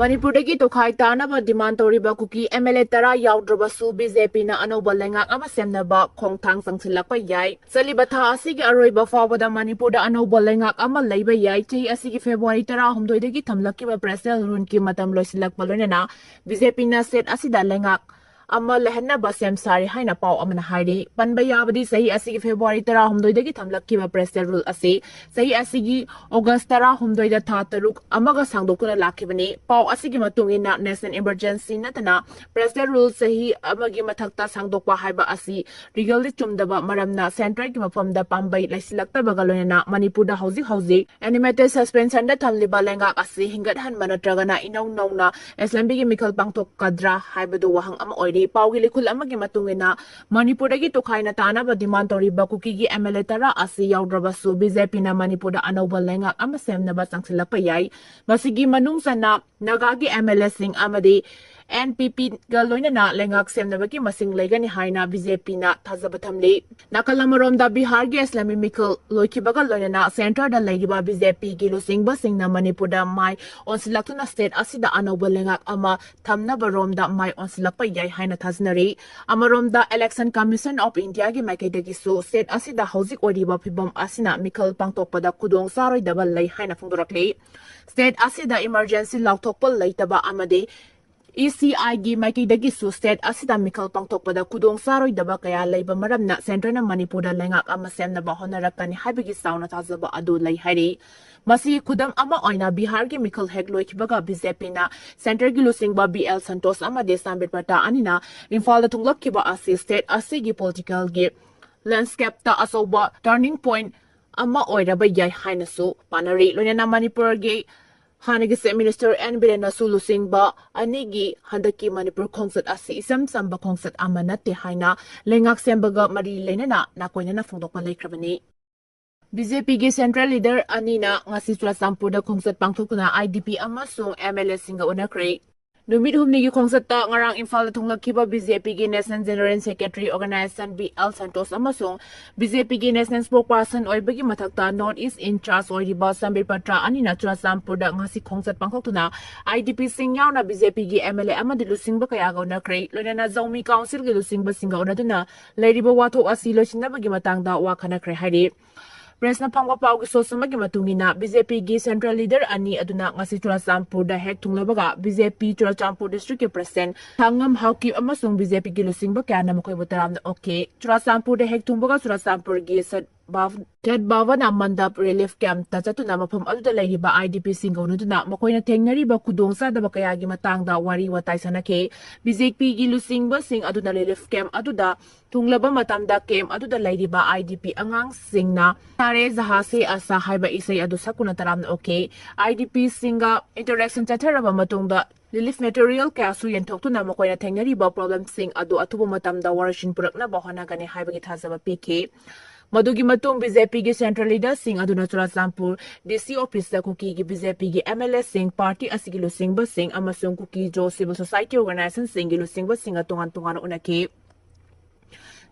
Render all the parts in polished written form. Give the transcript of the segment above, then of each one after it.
Manipurdagi tokhai tanaba demand toriba Kuki Mla tara Yaodrasu BJP na Anoba Leingak Semnaba Khongthang Sangsilakpa Yai Saliba tha asigi aroiba fawada Manipurda Anoba Leingak Leiba Yai Chei asigi February tara humdoidagi thamlakiba presidential run ki matam loisilakpa loinana BJP na set asida Leingak lehenna basem sari haina pau amana hairi panba yabadi sahi asigi February tara humdoidagi thamlakiba presidential rule asi sahi asigi August tara humdoida tha taruk amaga sangdokuna lakibani pau asigi matungina national emergency natana presidential rule sahi amagi mathakta sangdokpa haiba asi legally chumdaba maramna central ki mafamda pambai laisilaktabaga loinana Manipurda hauji animated suspension da thamliba Leingak asi hingat han manatragana inau nauna SLMB gi mikal pangtok kadra haibadu wahang ama oiri Paugi likul amagi matungina Manipurdagi tokhaina tanaba demand toriba Kuki gi Mla tara asi Yaodrasu BJP na Manipurda Anoba Leingak semnaba sangsilakpa yai masigi manungsana nagagi Mla sing amadi NPP ga loinana Leingak semnabagi masing legani haina BJP na thazabathamli nakalamaromda Bihar gi Islamic mikal loikibaga loinana center da leigiba BJP gi lusingba singna Manipurda mai onsilaktuna state asida Anoba Leingak thamnaba romda mai onsilakpa yai haina thaznari amaromda Election Commission of India gi maikaidagi su state asida hauzik oriba phibam asina mikal pangtokpada kudong saroi dabal lei haina phungdorakli state asida emergency lauthokpal leitaba amade ECI gi maikaidagi su state asida mikal pangtokpada kudong saroi daba kaya leiba maramna center na Manipurda Leingak semnaba honarakani haibagi sauna thazaba adu lei hairi masi kudam ama oina Bihar gi mikal hegloi kibaga BJP na center gi lusingba BL Santos amade Sambetpata anina Imphal da tunglak kiba asi state asigi political gi landscape ta asoba turning point ama oiraba yai hainasu panari loinana Manipur gi Hanagi State Minister N. Birena Sulusingba anigi handaki Manipur Kongsat asi isam samba Kongsat amanate haina Leingak sembaga mari leinana nakoinana phungdokpa leikrabani BJP gi central leader anina ngasi Churasampurda Kongsat pangthokuna IDP amasung MLA singa unakrei Numit humni gi Kongsat ngarang Imphal da thunglakiba BJP gi National General Secretary Organization BL Santos amasung BJP gi National Spokesperson oibagi mathakta North East in charge oiriba Sambetpatra anina Churasampurda ngasi Kongsat pangthokuna IDP sing yauna BJP gi MLA amadi lusingba kaya ga unakrei loinana Zomi Council gi lusingba singa unaduna leiriba wathok asi loisinabagi matangda wakhanakre hairi Presna pangwa paugi sosamagi matungina BJP gi central leader ani aduna ngasi Churasampurda hek thunglabaga BJP Churasampur district ke president Thangam Hauki amasung BJP gi lusingba kana makoi butaram okay Churasampurda hek thungbaga Churasampur gi Ted Bhavana Mandap Relief Camp Tachatuna mafam aduda leihiba IDP singaunaduna makoina thengnariba kudongsa daba kayagi matangda wari watai sanake BJP gi lusingba sing aduna relief camp aduda tunglaba matamda camp aduda leihiba IDP angang singna tare jahase asa haiba isai adu sakuna taramna okay IDP singa interaction chatharaba matungda relief material kaya su yenthokuna makoina thengnariba problem sing adu atuba matamda warashin purakna bahana gane haibagi thazaba pk Madugi matung BJP gi central leader sing aduna Churasampur DC office da Kuki gi BJP gi MLA sing party asigi lusingba sing amasung Kuki Jo civil society organization sing gi lusingba sing tungan unaki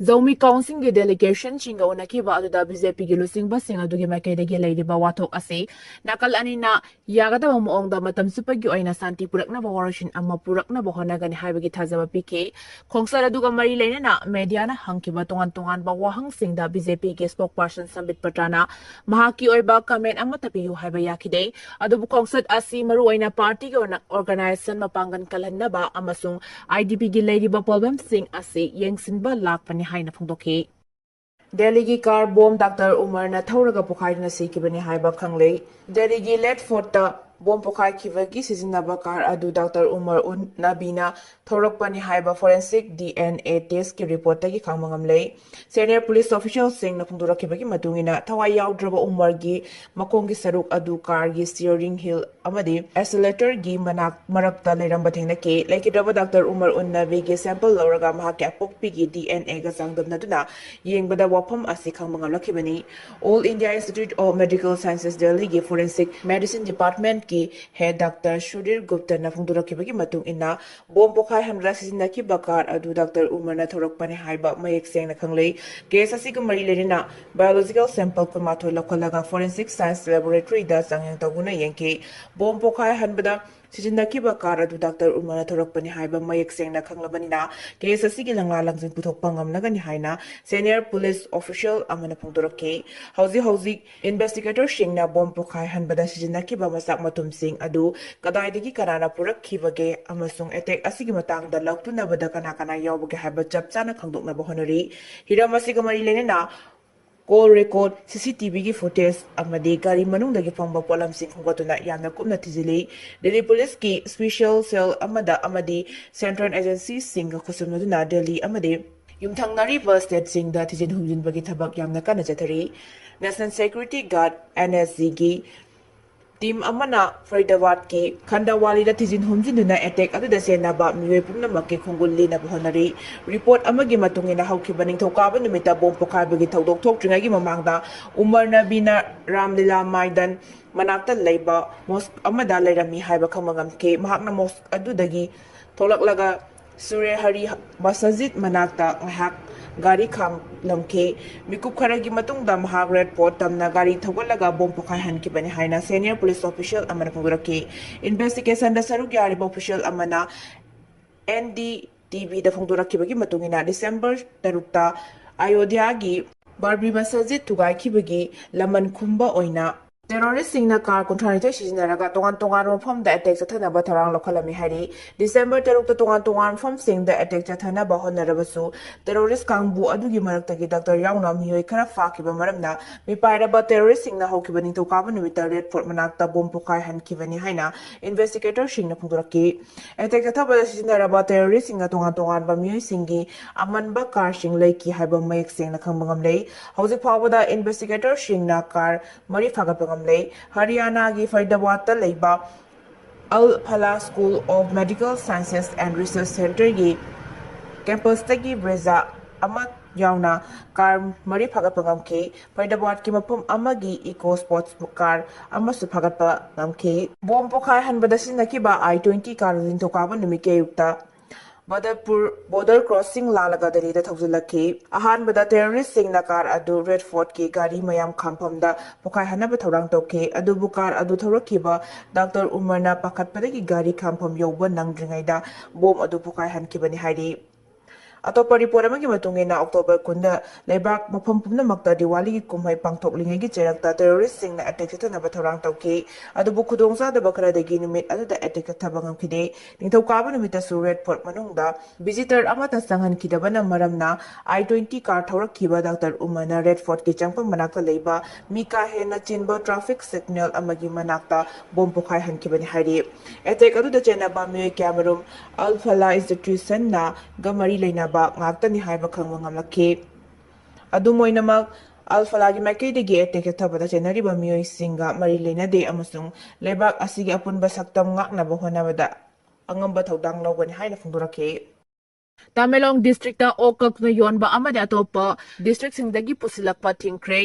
Zomi Council gi delegation chinga unaki ba aduda BJP gi lusingba sing adugi makaidagi leidiba wathok asi nakal anina yagada moongda matam supagi oina santi purakna ba warashin amma purakna ba honagani haibagi thazaba pk khongsar aduga mari leinana media na hangkiba tungan ba wahang singda BJP gi spokesperson Sambetpatra mahaki oiba comment amma tapiyu haiba yakide adubu khongsat asi maru oina party gi organization mapangan kalanna ba amasung IDP gi leidiba problem sing asi yengsinba lakpani haina phungdoki Delhi gi car bomb Dr. Umar na thauraga pokhairna sikibani haiba khangle Delhi gi let fort ta bomb pokhai khibagi sizinaba car adu Dr. Umar Nabina thorakpani haiba forensic DNA test ki report ta gi khangmangam lei senior police official sing na phungdurakibagi matungina thawai yaodraba Umar gi makongi saruk adu car gi steering wheel amadi accelerator gi manak marakta leiramba thengnake laikidraba Dr. Umar Nabi gi sample lauraga mahak apokpi gi DNA ga sangdamna duna yengbada wafam asi khangmangam lakhibani All India Institute of Medical Sciences Delhi gi forensic medicine department ki head Dr. Sudhir Gupta na phungdurakibagi matung ina bomb pokhai hamra sizinaki bakar adu Dr. Umar na thorakpani haiba mayek seng na khanglei case asiga mari lerina biological sample ko mathoi lokhalaga forensic science laboratory da changyang taguna yenke bomb pokhai hanbada सिजिन्नखिब car अदु doctor उमरना थोरकपनि हाइबा मयेक सेंगना खंगलबनिना case असिगी लंगला लंजिन पुथोकपा ngamnagani haina senior police official amana phongdorake hauji investigator singna bom pokhai hanbada sijinnakhiba masak matum sing adu kadaidagi kanana purakhibage amasung attack asigi matangda lautunabada kana yawbage haiba chapchana khangdoknaba honori hiram asiga mari lenena call record CCTV की footage अमदी गाड़ी मनुंगदगी फंगबा पोलम सिंह खुगतुना यामना कुमना थिजिली दिल्ली पुलिस की स्पेशल सेल अमदी सेंट्रल एजेंसी सिंह खुसुमदुना दिल्ली अमदी युमथंगनारीबा स्टेट सिंह दा थिजिन हुमजिनबगी थबक यामना काना चथरी नेशनल सिक्योरिटी गार्ड NSG की टीम अमना फरीदाबाद की खंडावाली दा थिजिन हुमजिनुना अटैक अदुदा सेनाबा मिवे पुनमक के खुंगुल्ली ना बहनरी रिपोर्ट अमगी मतुंगिना हौखिबा निंगथौकाबा नुमिता बोम पोखाइबगी थौदोक थोक्ट्रिंगागी ममांगदा उमर नबीना रामलीला मैदान मनाक्ता लैबा मोस्क अमदा लैरमी हाइबा खंगमगमके महाकना मोस्क अदुदगी थोलकलगा सूर्य हरि मस्जिद मनाक्ता ngahak गाड़ी खाम लमके मिकुप खरगी मतुंगदा महाक रेड पोर्ट तमना गाड़ी थौगलगा बोम पोखाइ हनकिबनि हाइना सीनियर पुलिस ऑफिशियल अमना फंगरके इन्वेस्टिगेशन दा सरुक यारिबा ऑफिशियल अमना NDTV दा फंगदोरखिबगी मतुंगिना डिसेंबर 3 ता अयोध्या की बारबी मस्जिद थुगाइखिबगी लमन खुंबा ओइना terrorist singna car contrary sizinaraga tongan mafam da attack chathana ba tharang lokhalami hari December 3 ta tongan mafam sing da attack chathana ba honarabasu terrorist kangbu adugi marakta gi Dr. Yauna miyoi khara fakiba maramna mi paira ba terrorist singna hokibani to kaba numita red fort manakta bomb pokai hankibani haina investigator singna phungduraki attack chathaba sizinara ba terrorist singa tongan ba miyoi singi aman ba car sing laiki haiba mayek singna khambangam lei hauji phawada investigator singna car mari fagat Haryana की फरीदाबाद लेबा Al Falah school of medical sciences and research centre की campus की Brezza यावना car मरी फागतपंगमके फरीदाबाद की मफम अमगी इको स्पोर्ट्स कार अमसु फागतपंगमके बॉम्ब पोखाइ हनबदा सिनकिबा I-20 कार लिंथोकाबा नुमिके युक्ता बदरपुर बॉर्डर क्रॉसिंग लालगा दिल्ली थौजलखी अहानबदा टेररिस्ट सिंगना कार अदु रेड फोर्ट की गाड़ी मयाम खामफमदा पोखाइ हनब थौरांग तोके अदुबु कार अदु थौरखिबा डॉक्टर उमरना पाखतपदगी गाड़ी खामफम यौबा नंगद्रिंगैदा बोम अदु पोखाइ हनखिबनि हाइरि अतोप रिपोर्ट अमगी मतुंगेना अक्टोबर 9 लेबाक मफम पुनमक्ता दिवाली की कुमहै पांगथोकलिंगैगी चेरक्ता टेररिस्ट सिंगना अटैक चथनब थौरांग तौके अदुबु खुदोंचादब खरदगी नुमित अदुदा अटैक चथबंगमखिदे निंथौकाबा नुमिता रेड फोर्ट मनुंगदा विजिटर अमता संगनखिदबना मरमना I-20 कार थौरखिबा डॉक्टर उमरना रेड फोर्ट की चंगपम मनाक्ता लेबा मिका हेना चिनबा ट्रैफिक सिग्नल अमगी मनाक्ता बोम पोखाइ हनखिबनि हाइरि अटैक अदुदा चेनबा मियोय क्यामरुम अल्फला इंस्टीट्यूशन ना गमरी लेना ngakta haiba khangwa ngamlakhe adumoinamak alfalagi maikaidagi attack thabada chenariba miyoi singa mari lena de amasung lebak asigi apunba saktam ngaknaba honabada angamba thodang lawbani haina phungdorakhe Tamelong district ta okakna yonba amade atopa district singdagi pusilakpa THINGKHRE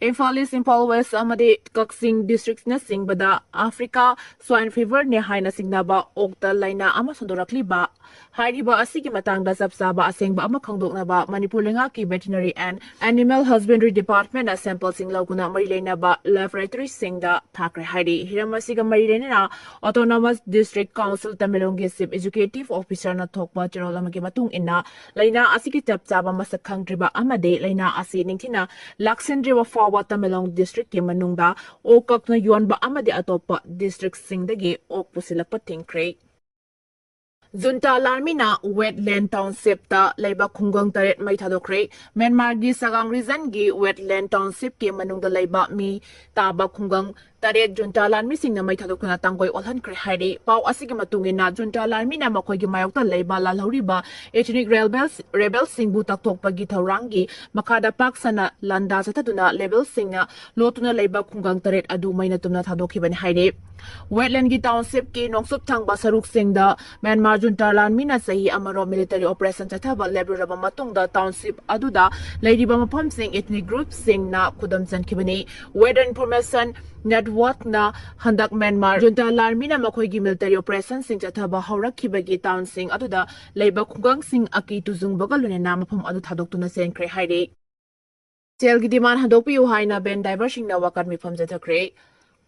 Imphal East, Imphal West amadi Kaksing district na singbada Africa swine fever ne haina singnaba okta laina ama sondorakli ba hairiba asigi matangda sabsaba asengba ama khangdoknaba Manipur Leingak ki veterinary and animal husbandry department na sample sing laguna mari leina ba laboratory singda thakre hairi hiramasiga mari leina autonomous district council Tamelong ki chief executive officer na thokpa chirol amagi matung inna laina asigi chapchaba masak khangdriba amade laina asi ningthina laksendri forward Tamelong district ki manungda okakna YONBA amadi atopa district singdagi ok pusilakpa THINGKHRE Junta Larmina wetland township ta laiba khungang taret mai thadokre Myanmar gi Sagang region gi wetland township ki manungda laiba mi taba khungang taret junta larmi singna mai thadokna tangkoi olhan kre hairi pau asigi matungina junta larmi na makhoi gi mayokta laiba lalhoriba ethnic rebels singbu takthokpa gi thaurangi makada paksana landa chathaduna level singna lotuna laiba khungang taret adu maina tumna thadokhibani hairi wetland gi township ki nongsop thangba saruk singda Myanmar junta larmi na sahi amaro military operation chathaba lebraba matungda township aduda leiriba mafam sing ethnic group singna khudam chankibani weather information network na handak Myanmar junta larmi na makhoi gi military operation sing chathaba haurakibagi town sing aduda leiba khungang sing aki tuzung bagalune na mafam adu thadoktuna senkre hairi sel gi demand handokpi haina ben diver sing na wakat mifam jathakre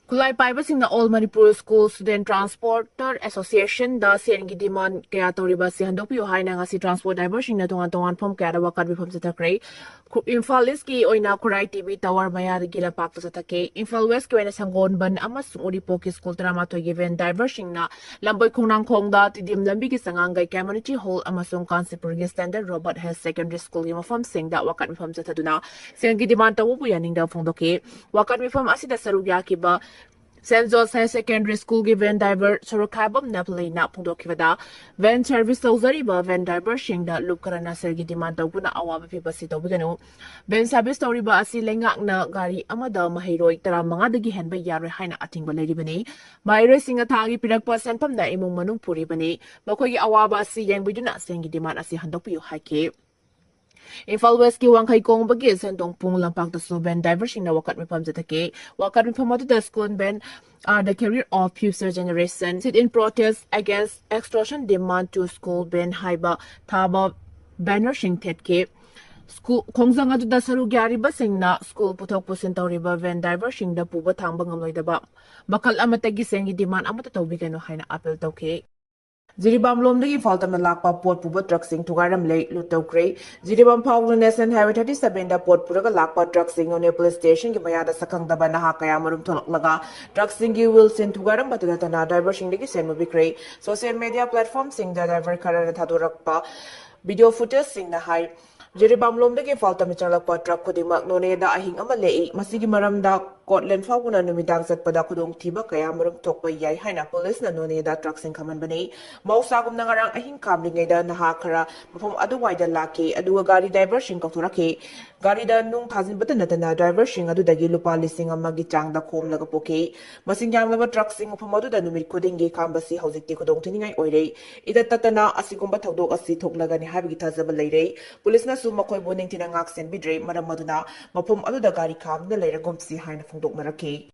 Kulai paibasingna All Manipur School Student Transporter Association da sengi demand kaya toriba si handokpiu haina ngasi transport diversingna tongan phom kaya wakat bifom satakre Imphal East ki oina Kurai TV Tower maya gila pakto satake Imphal West ki oina sangon ban amasung Uripo ki school drama to given diversingna lamboy khongnang khongda tidim lambi ki sangangai community hall amasung Kansipur gi standard Robert Hess Secondary School gi mafam singda wakat bifom sataduna sengi demand tawu bu yaning da phongdoke wakat bifom asida sarugya ki ba St. Joseph Secondary School gi van diver Thokhankhiba Mishak na phungdokkhibada van service tawzariba van diver shingda lupkarana sergi demand tawguna awaba phibasi tawbiganu van service tawriba asi lengak na gari amada mahairoi 15 dagi henba yaroi haina atingba leribani mahairoi singa thagi pirakpa senpam da imung manung puribani makhoi gi awaba asi yengbiduna sengi demand asi handokpiu haike Imphal West ki wangkai kong bagi sentong pung lampak da so ben diversing na wakat mipam zatake wakat mipam atu da skun ben the career of future generation sit in protest against extortion demand to school ben haiba thaba banner shing tetke school khongjang atu da saru gyari ba singna school puthok pusin tawriba ben diversing da puba thangba ngamloi da ba bakal amatagi sengi demand amata tawbigano haina appeal tawke Jiribam lomdagi faltama LAKPA port puba truck sing tugaram lay lutokre Jiribam Pawlu National Highway 37 da port puraga LAKPA truck sing on police station ki mayada sakang daba naha kaya marum tholok truck sing gi Wilson tugaram batula tana driver sing dagi sen mobikre social media platform sing da driver karara thadorakpa video footage sing na hai Jiribam lomdagi faltama changlakpa truck kudimak none da ahing ama lei masigi maram da Scotland fauna numidang satpada kudong tiba kaya marang tokpa yai haina police na none da truck sing kaman bani mausagum na ngarang ahing kamlingay da nahakara mapong aduway da laki aduwa gari driver sing kauturake gari da nung thazin batan na driver sing adu dagi lupa lising amagi chang da khom laga poke masing yang laba truck sing mapong adu da numit kudingi kambasi haujikti kudong tiningay oirei ida tatana asigumba thaudok asi thoklaga ni habigi thazaba leirei police na su makoy boning tinangak sen bidrei maram maduna mapong adu da gari kam na leira gomsi haina phongdok narake